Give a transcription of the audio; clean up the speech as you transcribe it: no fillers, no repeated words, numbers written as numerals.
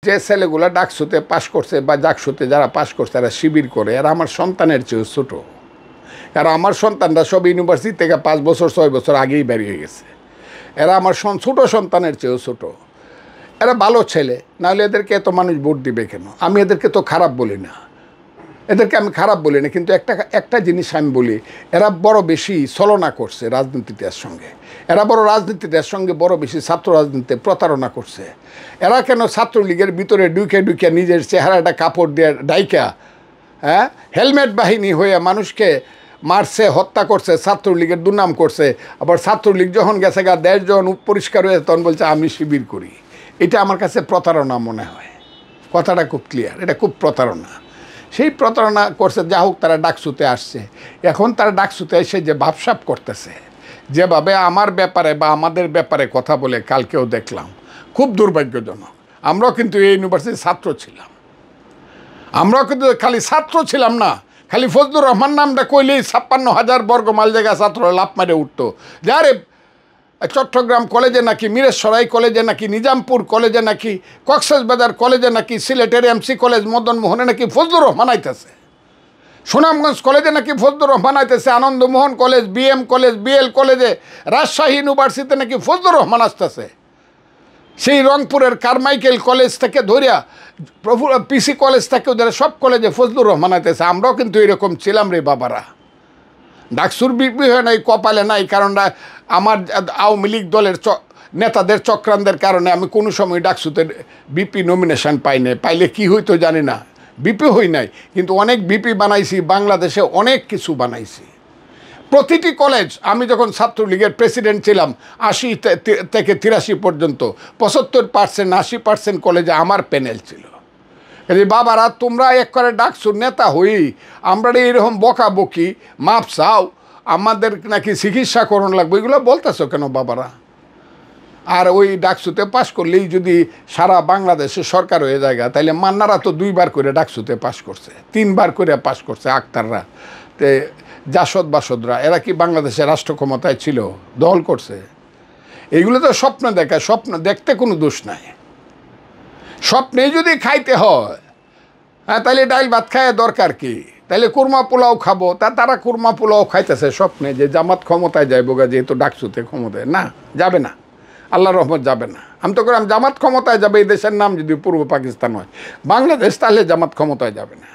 যে ছেলেগুলো ডাকসুতে পাশ করছে বা জাকসুতে যারা পাশ করছে এরা শিবির করে, এরা আমার সন্তানের চেয়েও ছোটো। কারণ আমার সন্তানরা সব ইউনিভার্সিটি থেকে 5 বছর 6 বছর আগেই বেরিয়ে গেছে। এরা আমার ছোটো সন্তানের চেয়েও ছোটো। এরা ভালো ছেলে, নাহলে এদেরকে এত মানুষ ভোট দিবে কেন? আমি এদেরকে তো খারাপ বলি না, এদেরকে আমি খারাপ বলি না, কিন্তু একটা জিনিস আমি বলি, এরা বড় বেশি ছলনা করছে রাজনীতিটার সঙ্গে। এরা বড় রাজনীতিটার সঙ্গে বড় বেশি ছাত্র রাজনীতিতে প্রতারণা করছে। এরা কেন ছাত্রলীগের ভিতরে ঢুকে নিজের চেহারাটা কাপড় দিয়ে ডাইকা, হ্যাঁ, হেলমেট বাহিনী হয়ে মানুষকে মারছে, হত্যা করছে, ছাত্রলীগের দুর্নাম করছে। আবার ছাত্রলীগ যখন গেছে গা, দেশ যখন পরিষ্কার হয়েছে তখন বলছে আমি শিবির করি। এটা আমার কাছে প্রতারণা মনে হয়। কথাটা খুব ক্লিয়ার, এটা খুব প্রতারণা। সেই প্রতারণা করছে, যা হোক তারা ডাকসুতে আসছে। এখন তারা ডাকসুতে এসে যে ভাবসাব করতেছে, যেভাবে আমার ব্যাপারে বা আমাদের ব্যাপারে কথা বলে কালকেও দেখলাম, খুব দুর্ভাগ্যজনক। আমরাও কিন্তু এই ইউনিভার্সিটির ছাত্র ছিলাম, আমরাও কিন্তু খালি ছাত্র ছিলাম না, খালি ফজলুর রহমান নামটা কইলেই 56,000 বর্গ মাইল জায়গা ছাত্র লাফ মারে উঠতো। যারে চট্টগ্রাম কলেজে নাকি, মিরেশ্বরাই কলেজে নাকি, নিজামপুর কলেজে নাকি, কক্সবাজার কলেজে নাকি, সিলেটের এমসি কলেজ মদনমোহনে নাকি ফজলুর রহমান আইতেছে, সুনামগঞ্জ কলেজে নাকি ফজলুর রহমান আইতেছে, Anandamohan college, BM college, BL কলেজে, রাজশাহী ইউনিভার্সিটিতে নাকি ফজলুর রহমান আসতেছে। সেই রংপুরের কারমাইকেল কলেজ থেকে ধরিয়া পিসি কলেজ থেকে ধরে সব কলেজে ফজলুর রহমান আইতেছে। আমরাও কিন্তু এরকম ছিলাম রে বাবারা। ডাকসুর বিপি হয় নাই, কপালে নাই, কারণ আমার আওয়ামী লীগ দলের নেতাদের চক্রান্তের কারণে আমি কোনো সময় ডাকসুতে বিপি নমিনেশন পাই নাই। পাইলে কি হইতো জানি না, বিপি হই নাই, কিন্তু অনেক বিপি বানাইছি, বাংলাদেশে অনেক কিছু বানাইছি। প্রতিটি কলেজ, আমি যখন ছাত্রলীগের প্রেসিডেন্ট ছিলাম 80 থেকে 83 পর্যন্ত 75% 80% কলেজে আমার প্যানেল ছিল। বাবারা তোমরা এক করে ডাকসুর নেতা হই, আমরা এইরকম বকাবকি, মাপ চাও, আমাদের নাকি চিকিৎসা করণ লাগবে, এগুলো বলতেছো কেন বাবারা? আর ওই ডাকসুতে পাশ করলেই যদি সারা বাংলাদেশে সরকার হয়ে যায়, তাইলে মান্নারা তো 2 বার করে ডাকসুতে পাশ করছে, 3 বার করে পাশ করছে, আক্তাররা, তে জাসদ বাসদরা, এরা কি বাংলাদেশে রাষ্ট্র ক্ষমতায় ছিল? দল করছে। এইগুলো তো স্বপ্ন দেখা, স্বপ্ন দেখতে কোনো দোষ নাই। স্বপ্নেই যদি খাইতে হয়, হ্যাঁ, তাহলে ডাইল ভাত খায় দরকার কি? তাহলে কুরমা পোলাও খাবো, তারা কুরমা পোলাও খাইতেছে স্বপ্নে, যে জামাত ক্ষমতায় যাইব গা, যেহেতু ডাকসুতে ক্ষমতায় না, যাবে না, আল্লাহর রহমত যাবে না। আমি তো জামাত ক্ষমতায় যাবে, এই দেশের নাম যদি পূর্ব পাকিস্তান হয়, বাংলাদেশ, তাহলে জামাত ক্ষমতায় যাবে না।